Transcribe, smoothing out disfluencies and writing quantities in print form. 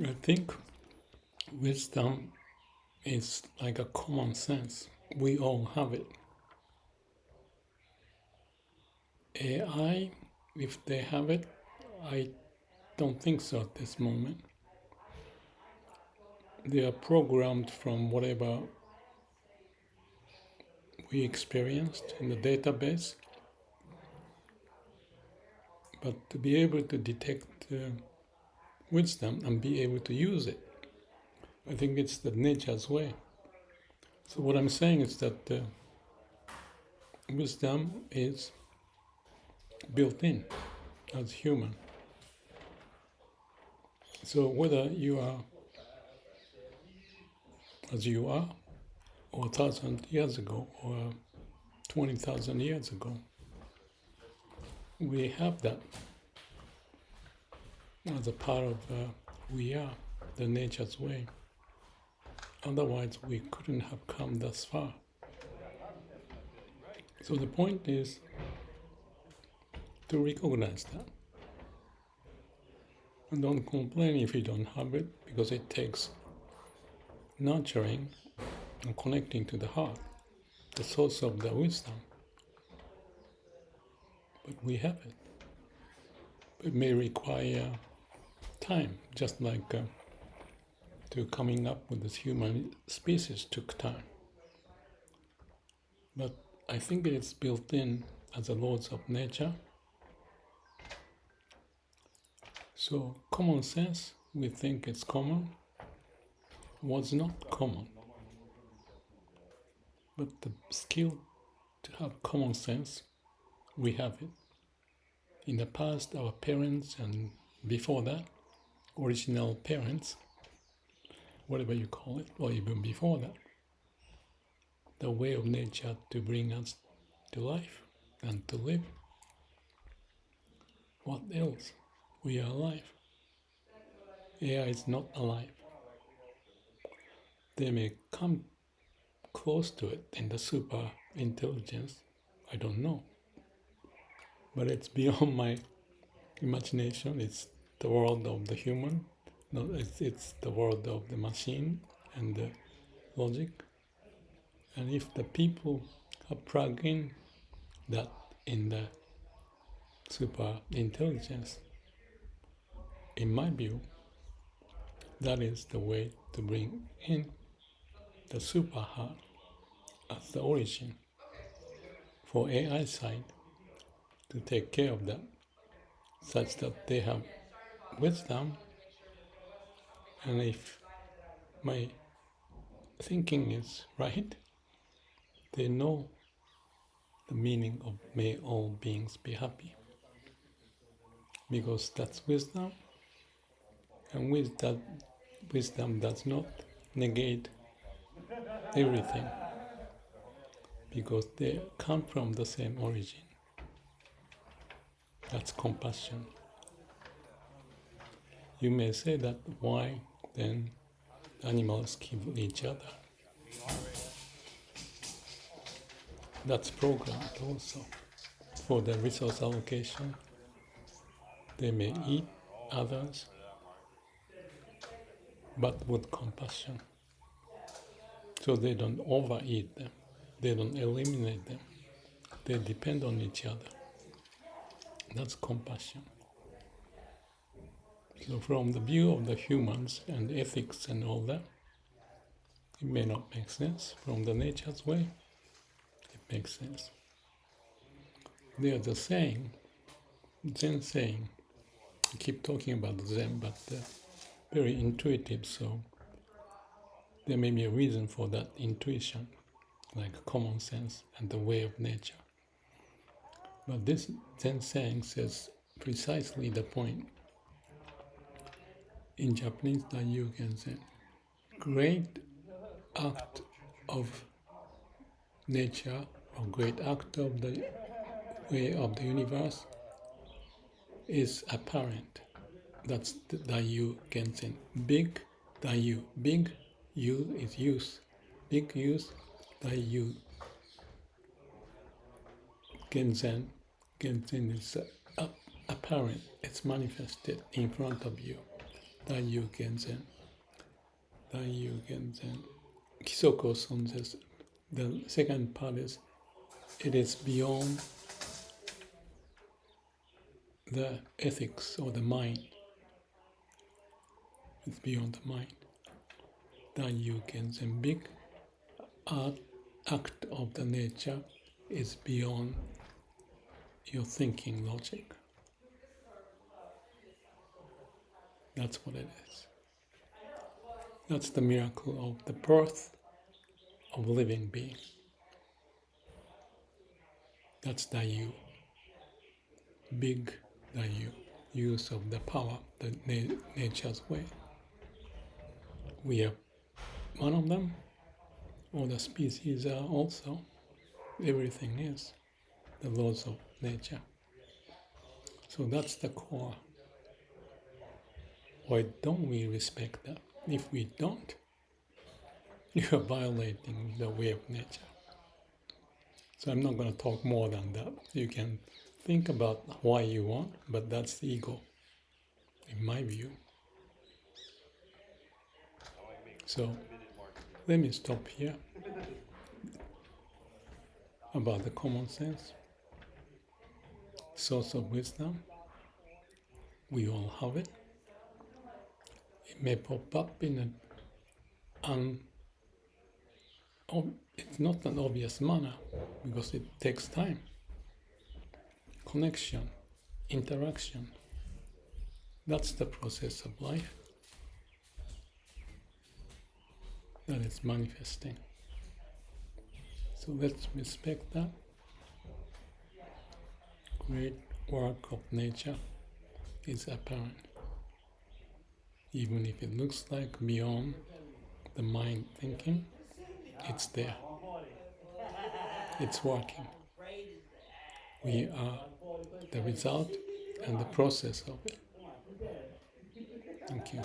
I think wisdom is like a common sense. We all have it. AI, if they have it, I don't think so at this moment. They are programmed from whatever we experienced in the database. But to be able to detect wisdom and be able to use it, I think it's the nature's way. So what I'm saying is that wisdom is built in as human. So whether you are as you are, or 1,000 years ago, or 20,000 years ago, we have that as a part of we are, the nature's way. Otherwise, we couldn't have come thus far. So the point is to recognize that. And don't complain if you don't have it, because it takes nurturing and connecting to the heart, the source of the wisdom. But we have it. It may require time, just like to coming up with this human species took time. But I think it's built in as the laws of nature. So common sense, we think it's common, was not common. But the skill to have common sense, we have it. In the past, our parents and before that, original parents, whatever you call it, or even before that, the way of nature to bring us to life and to live. What else? We are alive. AI is not alive. They may come close to it in the super intelligence, I don't know. But it's beyond my imagination. It's the world of the human. No, it's the world of the machine and the logic. And if the people are plugging that in the super intelligence, in my view, that is the way to bring in the super heart as the origin for AI side to take care of that, such that they have wisdom. And if my thinking is right, they know the meaning of may all beings be happy, because that's wisdom, and with that wisdom does not negate everything, because they come from the same origin. That's compassion. You may say that why then animals kill each other? That's programmed also for the resource allocation. They may eat others, but with compassion. So they don't overeat them, they don't eliminate them, they depend on each other. That's compassion. So from the view of the humans and ethics and all that, it may not make sense. From the nature's way, it makes sense. There's a saying, Zen saying, I keep talking about Zen, but very intuitive, so there may be a reason for that intuition, like common sense and the way of nature. But this Zen saying says precisely the point. In Japanese, Daien-Gen said, great act of nature or great act of the way of the universe is apparent. That's the Daien-Gen. Big Daien, big U is use, big use, Daien. Genzen is apparent, it's manifested in front of you. Daien-Gen. Daien-Gen. Kisoko Sonjes. The second part is it is beyond the ethics or the mind. It's beyond the mind. Daien-Gen. Big act of the nature is beyond your thinking logic. That's what it is. That's the miracle of the birth of a living being. That's Dayu. Big Dayu. Use of the power, the nature's way. We are one of them. All the species are also. Everything is the laws of nature. So that's the core. Why don't we respect that? If we don't, you are violating the way of nature. So I'm not going to talk more than that. You can think about why you want, but that's the ego, in my view. So let me stop here about the common sense, source of wisdom. We all have it. It may pop up in it's not an obvious manner because it takes time. Connection, interaction. That's the process of life that is manifesting. So let's respect that. Great work of nature is apparent. Even if it looks like beyond the mind thinking, it's there. It's working. We are the result and the process of it. Thank you.